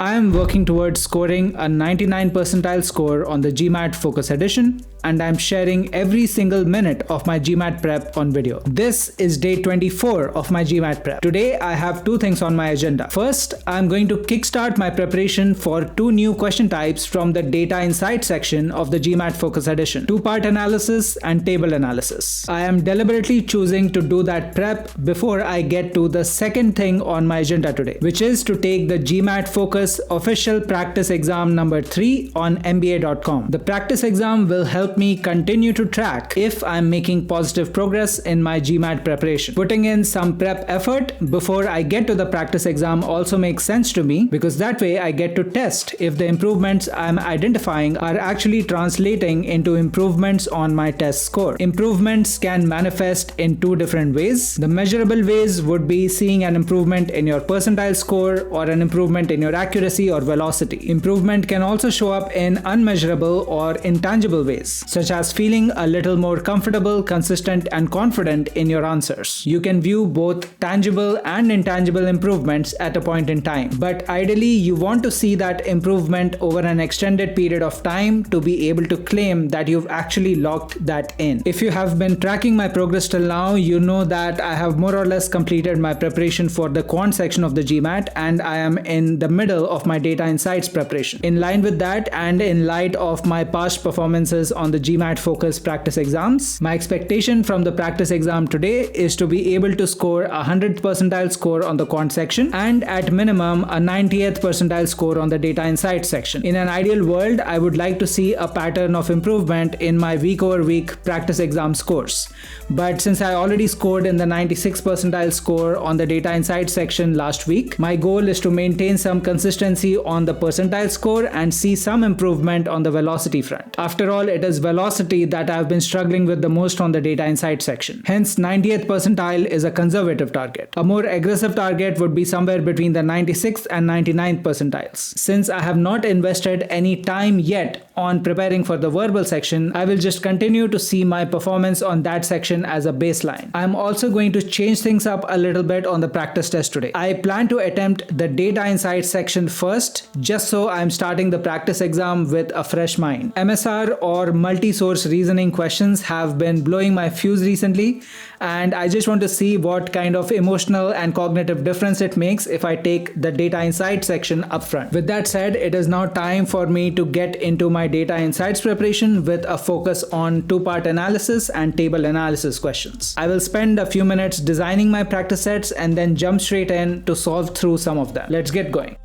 I am working towards scoring a 99 percentile score on the GMAT Focus Edition, and I'm sharing every single minute of my GMAT prep on video. This is day 24 of my GMAT prep. Today I have two things on my agenda. First, I'm going to kickstart my preparation for two new question types from the Data Insight section of the GMAT Focus Edition: two-part analysis and table analysis. I am deliberately choosing to do that prep before I get to the second thing on my agenda today, which is to take the GMAT Focus official practice exam number 3 on MBA.com. The practice exam will help me continue to track if I'm making positive progress in my GMAT preparation. Putting in some prep effort before I get to the practice exam also makes sense to me, because that way I get to test if the improvements I'm identifying are actually translating into improvements on my test score. Improvements can manifest in two different ways. The measurable ways would be seeing an improvement in your percentile score or an improvement in your accuracy or velocity. Improvement can also show up in unmeasurable or intangible ways, such as feeling a little more comfortable, consistent, and confident in your answers. You can view both tangible and intangible improvements at a point in time, but ideally you want to see that improvement over an extended period of time to be able to claim that you've actually locked that in. If you have been tracking my progress till now, you know that I have more or less completed my preparation for the quant section of the GMAT, and I am in the middle of my data insights preparation. In line with that, and in light of my past performances on the GMAT Focus practice exams, my expectation from the practice exam today is to be able to score a 100th percentile score on the quant section and at minimum a 90th percentile score on the data insights section. In an ideal world, I would like to see a pattern of improvement in my week over week practice exam scores. But since I already scored in the 96th percentile score on the data insights section last week, my goal is to maintain some consistency on the percentile score and see some improvement on the velocity front. After all, it is velocity that I've been struggling with the most on the data insight section. Hence, 90th percentile is a conservative target. A more aggressive target would be somewhere between the 96th and 99th percentiles. Since I have not invested any time yet on preparing for the verbal section, I will just continue to see my performance on that section as a baseline. I'm also going to change things up a little bit on the practice test today. I plan to attempt the data insight section first, just so I'm starting the practice exam with a fresh mind. MSR or multi-source reasoning questions have been blowing my fuse recently, and I just want to see what kind of emotional and cognitive difference it makes if I take the data insight section up front. With that said, it is now time for me to get into my data insights preparation with a focus on two-part analysis and table analysis questions. I will spend a few minutes designing my practice sets and then jump straight in to solve through some of them. Let's get going.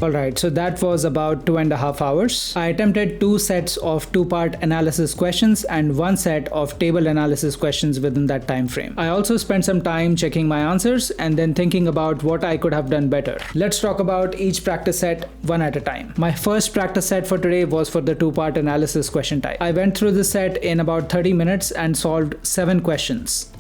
Alright, so that was about 2.5 hours. I attempted two sets of two-part analysis questions and one set of table analysis questions within that time frame. I also spent some time checking my answers and then thinking about what I could have done better. Let's talk about each practice set one at a time. My first practice set for today was for the two-part analysis question type. I went through the set in about 30 minutes and solved 7 questions.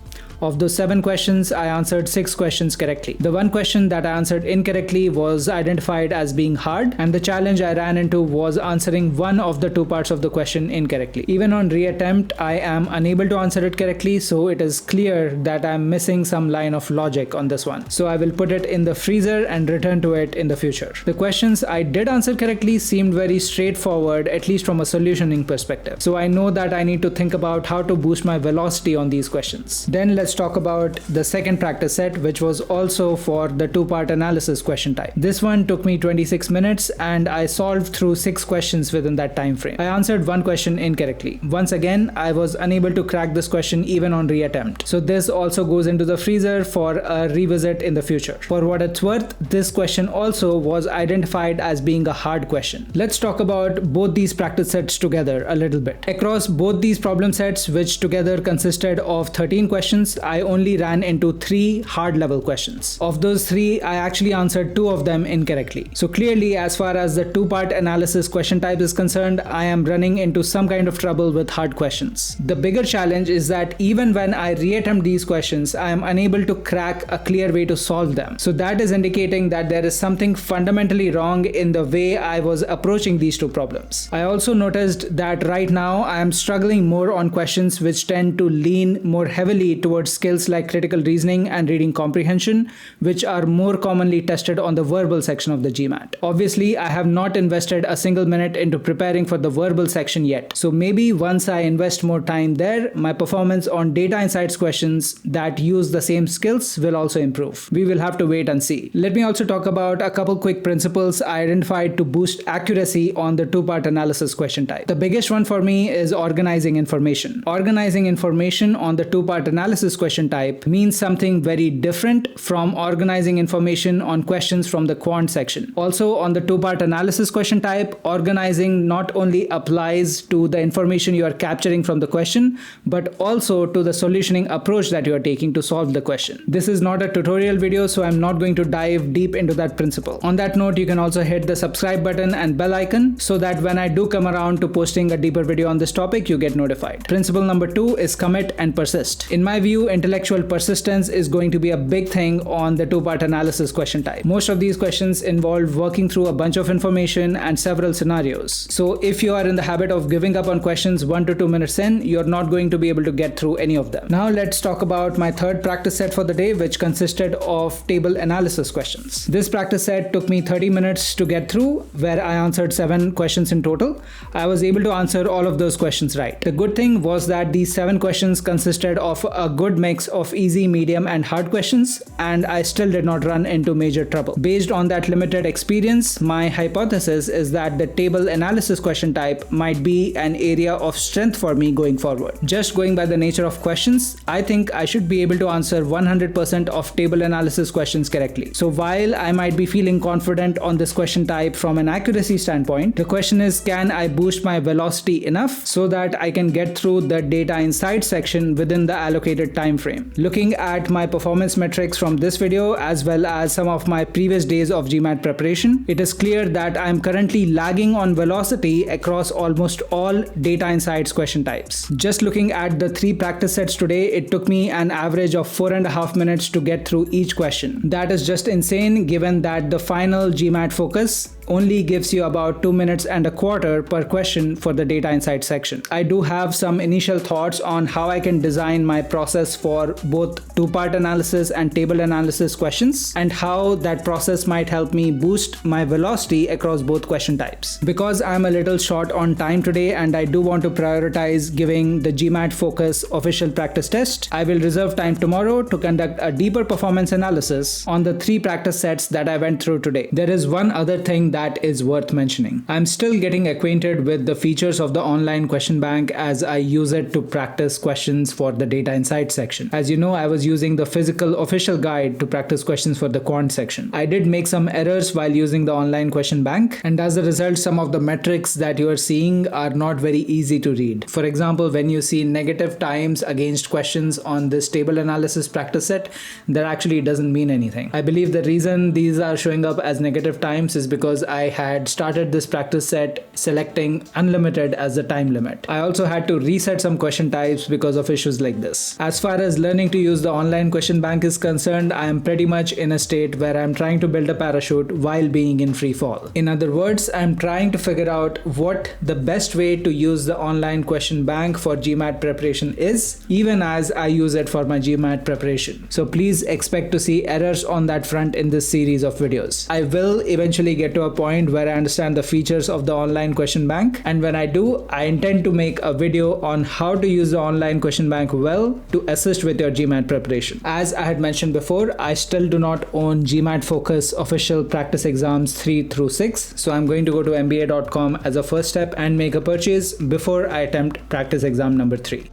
Of those 7 questions, I answered 6 questions correctly. The one question that I answered incorrectly was identified as being hard, and the challenge I ran into was answering one of the two parts of the question incorrectly. Even on reattempt, I am unable to answer it correctly, so it is clear that I'm missing some line of logic on this one. So I will put it in the freezer and return to it in the future. The questions I did answer correctly seemed very straightforward, at least from a solutioning perspective. So I know that I need to think about how to boost my velocity on these questions. Then let's talk about the second practice set, which was also for the two-part analysis question type. This one took me 26 minutes and I solved through 6 questions within that time frame. I answered one question incorrectly. Once again, I was unable to crack this question even on reattempt. So this also goes into the freezer for a revisit in the future. For what it's worth, this question also was identified as being a hard question. Let's talk about both these practice sets together a little bit. Across both these problem sets, which together consisted of 13 questions, I only ran into 3 hard level questions. Of those 3, I actually answered 2 of them incorrectly. So clearly, as far as the two-part analysis question type is concerned, I am running into some kind of trouble with hard questions. The bigger challenge is that even when I reattempt these questions, I am unable to crack a clear way to solve them. So that is indicating that there is something fundamentally wrong in the way I was approaching these two problems. I also noticed that right now I am struggling more on questions which tend to lean more heavily towards towards skills like critical reasoning and reading comprehension, which are more commonly tested on the verbal section of the GMAT. Obviously, I have not invested a single minute into preparing for the verbal section yet. So maybe once I invest more time there, my performance on data insights questions that use the same skills will also improve. We will have to wait and see. Let me also talk about a couple quick principles I identified to boost accuracy on the two-part analysis question type. The biggest one for me is organizing information. Organizing information on the two-part analysis question type means something very different from organizing information on questions from the quant section. Also, on the two-part analysis question type, organizing not only applies to the information you are capturing from the question, but also to the solutioning approach that you are taking to solve the question. This is not a tutorial video, so I'm not going to dive deep into that principle. On that note, you can also hit the subscribe button and bell icon so that when I do come around to posting a deeper video on this topic, you get notified. Principle number 2 is commit and persist. In my view, intellectual persistence is going to be a big thing on the two-part analysis question type. Most of these questions involve working through a bunch of information and several scenarios. So if you are in the habit of giving up on questions 1 to 2 minutes in, you're not going to be able to get through any of them. Now let's talk about my third practice set for the day, which consisted of table analysis questions. This practice set took me 30 minutes to get through, where I answered 7 questions in total. I was able to answer all of those questions right. The good thing was that these 7 questions consisted of a good mix of easy, medium, and hard questions, and I still did not run into major trouble. Based on that limited experience, my hypothesis is that the table analysis question type might be an area of strength for me going forward. Just going by the nature of questions, I think I should be able to answer 100% of table analysis questions correctly. So while I might be feeling confident on this question type from an accuracy standpoint, the question is, can I boost my velocity enough so that I can get through the data insights section within the allocated time frame? Looking at my performance metrics from this video as well as some of my previous days of GMAT preparation, it is clear that I am currently lagging on velocity across almost all data insights question types. Just looking at the 3 practice sets today, it took me an average of 4.5 minutes to get through each question. That is just insane given that the final GMAT focus only gives you about 2 minutes and a quarter per question for the data insight section. I do have some initial thoughts on how I can design my process for both two-part analysis and table analysis questions, and how that process might help me boost my velocity across both question types. Because I'm a little short on time today and I do want to prioritize giving the GMAT focus official practice test, I will reserve time tomorrow to conduct a deeper performance analysis on the 3 practice sets that I went through today. There is one other thing that is worth mentioning. I'm still getting acquainted with the features of the online question bank as I use it to practice questions for the data insight section. As you know, I was using the physical official guide to practice questions for the quant section. I did make some errors while using the online question bank, and as a result, some of the metrics that you are seeing are not very easy to read. For example, when you see negative times against questions on this table analysis practice set, that actually doesn't mean anything. I believe the reason these are showing up as negative times is because I had started this practice set selecting unlimited as the time limit. I also had to reset some question types because of issues like this. As far as learning to use the online question bank is concerned, I am pretty much in a state where I'm trying to build a parachute while being in free fall. In other words, I'm trying to figure out what the best way to use the online question bank for GMAT preparation is, even as I use it for my GMAT preparation. So please expect to see errors on that front in this series of videos. I will eventually get to a point where I understand the features of the online question bank, and when I do, I intend to make a video on how to use the online question bank well to assist with your GMAT preparation. As I had mentioned before, I still do not own GMAT Focus official practice exams 3 through 6, so I'm going to go to mba.com as a first step and make a purchase before I attempt practice exam number 3.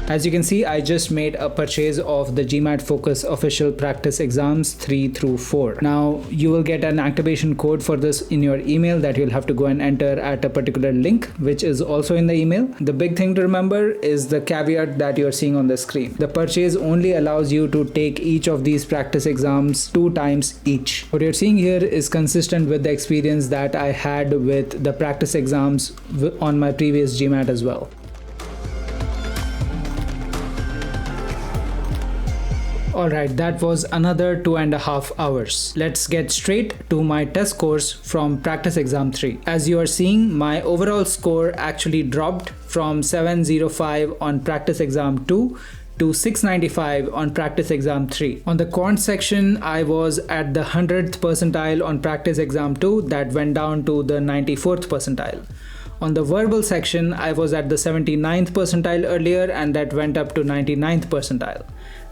As you can see, I just made a purchase of the GMAT Focus official practice exams 3 through 4. Now, you will get an activation code for this in your email that you'll have to go and enter at a particular link, which is also in the email. The big thing to remember is the caveat that you're seeing on the screen. The purchase only allows you to take each of these practice exams 2 times each. What you're seeing here is consistent with the experience that I had with the practice exams on my previous GMAT as well. Alright, that was another 2.5 hours. Let's get straight to my test scores from practice exam 3. As you are seeing, my overall score actually dropped from 705 on practice exam 2 to 695 on practice exam 3. On the quant section, I was at the 100th percentile on practice exam 2, that went down to the 94th percentile. On the verbal section, I was at the 79th percentile earlier, and that went up to 99th percentile.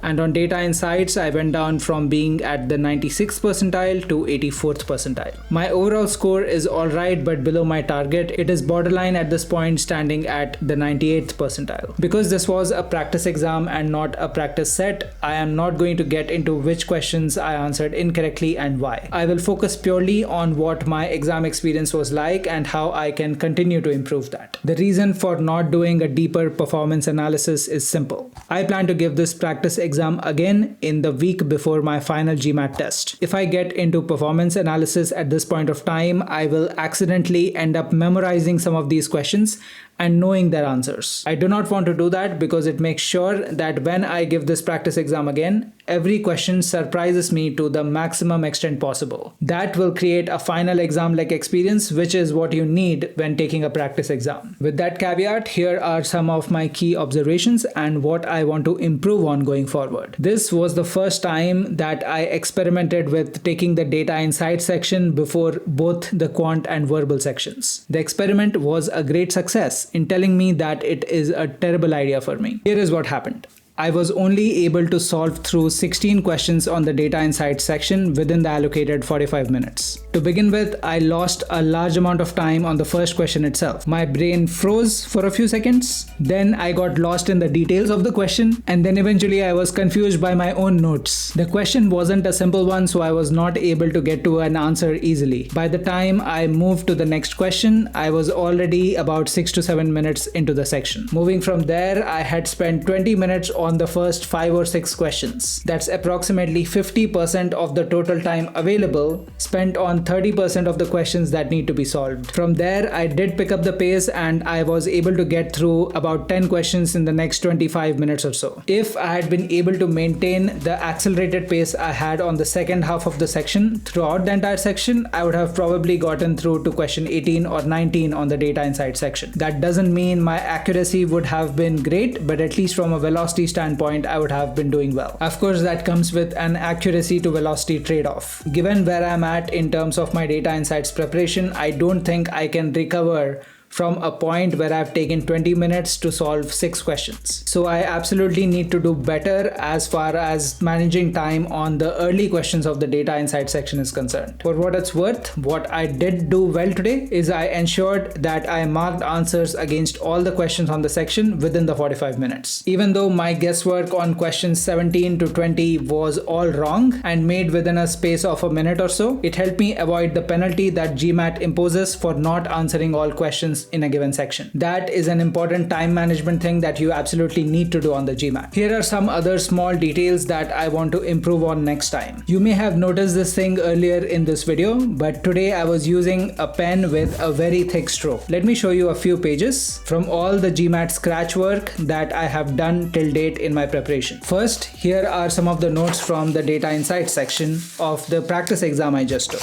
And on data insights, I went down from being at the 96th percentile to 84th percentile. My overall score is alright, but below my target. It is borderline at this point, standing at the 98th percentile. Because this was a practice exam and not a practice set, I am not going to get into which questions I answered incorrectly and why. I will focus purely on what my exam experience was like and how I can continue to improve that. The reason for not doing a deeper performance analysis is simple. I plan to give this practice exam again in the week before my final GMAT test. If I get into performance analysis at this point of time, I will accidentally end up memorizing some of these questions and knowing their answers. I do not want to do that because it makes sure that when I give this practice exam again, every question surprises me to the maximum extent possible. That will create a final exam-like experience, which is what you need when taking a practice exam. With that caveat, here are some of my key observations and what I want to improve on going forward. This was the first time that I experimented with taking the data insight section before both the quant and verbal sections. The experiment was a great success in telling me that it is a terrible idea for me. Here is what happened. I was only able to solve through 16 questions on the data insight section within the allocated 45 minutes. To begin with, I lost a large amount of time on the first question itself. My brain froze for a few seconds, then I got lost in the details of the question, and then eventually I was confused by my own notes. The question wasn't a simple one, so I was not able to get to an answer easily. By the time I moved to the next question, I was already about 6 to 7 minutes into the section. Moving from there, I had spent 20 minutes on the first 5 or 6 questions. That's approximately 50% of the total time available spent on 30% of the questions that need to be solved. From there, I did pick up the pace and I was able to get through about 10 questions in the next 25 minutes or so. If I had been able to maintain the accelerated pace I had on the second half of the section throughout the entire section, I would have probably gotten through to question 18 or 19 on the data insight section. That doesn't mean my accuracy would have been great, but at least from a velocity standpoint, I would have been doing well. Of course, that comes with an accuracy to velocity trade-off. Given where I'm at in terms of my data insights preparation, I don't think I can recover from a point where I've taken 20 minutes to solve 6 questions. So I absolutely need to do better as far as managing time on the early questions of the data insight section is concerned. For what it's worth, what I did do well today is I ensured that I marked answers against all the questions on the section within the 45 minutes. Even though my guesswork on questions 17 to 20 was all wrong and made within a space of a minute or so, it helped me avoid the penalty that GMAT imposes for not answering all questions in a given section. That is an important time management thing that you absolutely need to do on the GMAT. Here are some other small details that I want to improve on next time. You may have noticed this thing earlier in this video, but today I was using a pen with a very thick stroke. Let me show you a few pages from all the GMAT scratch work that I have done till date in my preparation. First, here are some of the notes from the data insight section of the practice exam I just took.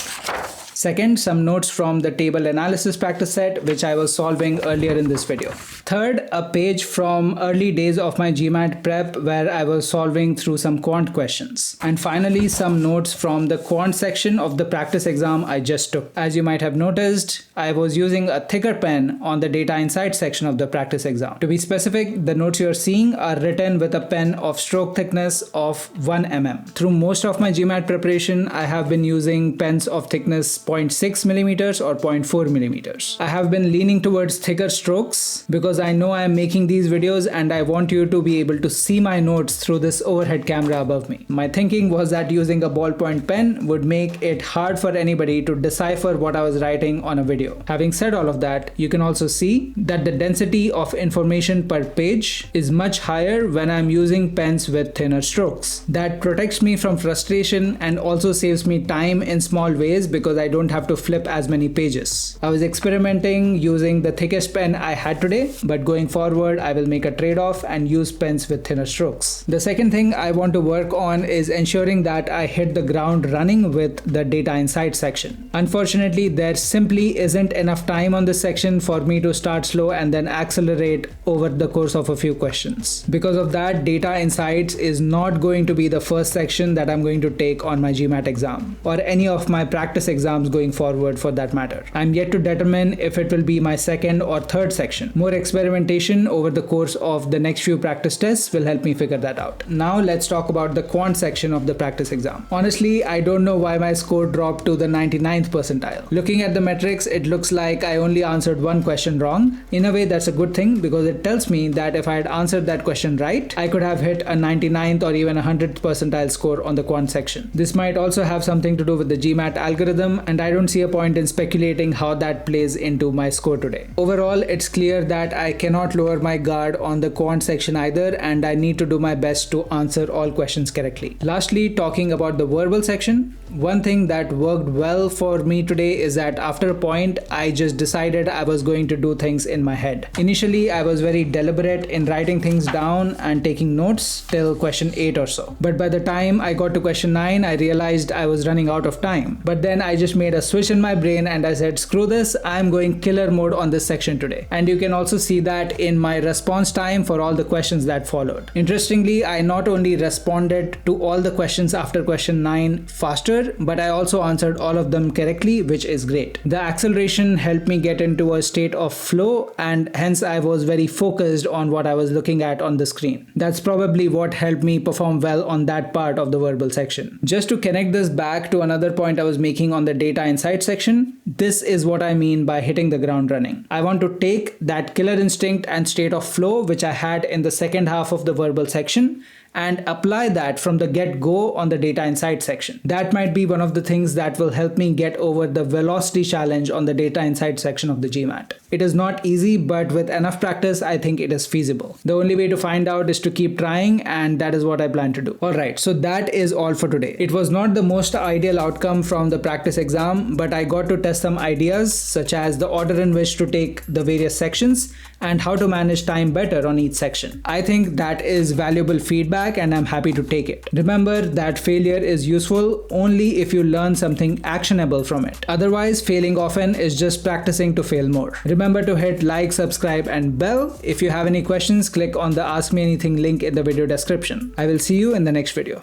Second, some notes from the table analysis practice set, which I was solving earlier in this video. Third, a page from early days of my GMAT prep where I was solving through some quant questions. And finally, some notes from the quant section of the practice exam I just took. As you might have noticed, I was using a thicker pen on the data insight section of the practice exam. To be specific, the notes you're seeing are written with a pen of stroke thickness of 1 mm. Through most of my GMAT preparation, I have been using pens of thickness 0.6 millimeters or 0.4 millimeters. I have been leaning towards thicker strokes because I know I am making these videos and I want you to be able to see my notes through this overhead camera above me. My thinking was that using a ballpoint pen would make it hard for anybody to decipher what I was writing on a video. Having said all of that, you can also see that the density of information per page is much higher when I'm using pens with thinner strokes. That protects me from frustration and also saves me time in small ways because I don't have to flip as many pages. I was experimenting using the thickest pen I had today, but going forward, I will make a trade-off and use pens with thinner strokes. The second thing I want to work on is ensuring that I hit the ground running with the data insight section. Unfortunately, there simply isn't enough time on this section for me to start slow and then accelerate over the course of a few questions. Because of that, data insights is not going to be the first section that I'm going to take on my GMAT exam, or any of my practice exams going forward for that matter. I'm yet to determine if it will be my second or third section. More experimentation over the course of the next few practice tests will help me figure that out. Now let's talk about the quant section of the practice exam. Honestly, I don't know why my score dropped to the 99th percentile. Looking at the metrics, it looks like I only answered one question wrong. In a way, that's a good thing because it tells me that if I had answered that question right, I could have hit a 99th or even a 100th percentile score on the quant section. This might also have something to do with the GMAT algorithm, and I don't see a point in speculating how that plays into my score today. Overall, it's clear that I cannot lower my guard on the quant section either, and I need to do my best to answer all questions correctly. Lastly, talking about the verbal section, one thing that worked well for me today is that after a point, I just decided I was going to do things in my head. Initially, I was very deliberate in writing things down and taking notes till question 8 or so. But by the time I got to question 9, I realized I was running out of time. But then I just made a switch in my brain and I said, screw this, I'm going killer mode on this section today. And you can also see that in my response time for all the questions that followed. Interestingly, I not only responded to all the questions after question 9 faster, but I also answered all of them correctly, which is great. The acceleration helped me get into a state of flow, and hence I was very focused on what I was looking at on the screen. That's probably what helped me perform well on that part of the verbal section. Just to connect this back to another point I was making on the data insight section, this is what I mean by hitting the ground running. I want to take that killer instinct and state of flow which I had in the second half of the verbal section and apply that from the get-go on the data insight section. That might be one of the things that will help me get over the velocity challenge on the data insight section of the GMAT. It is not easy, but with enough practice, I think it is feasible. The only way to find out is to keep trying, and that is what I plan to do. Alright, so that is all for today. It was not the most ideal outcome from the practice exam, but I got to test some ideas such as the order in which to take the various sections and how to manage time better on each section. I think that is valuable feedback and I'm happy to take it. Remember that failure is useful only if you learn something actionable from it. Otherwise, failing often is just practicing to fail more. Remember to hit like, subscribe and bell. If you have any questions, click on the Ask Me Anything link in the video description. I will see you in the next video.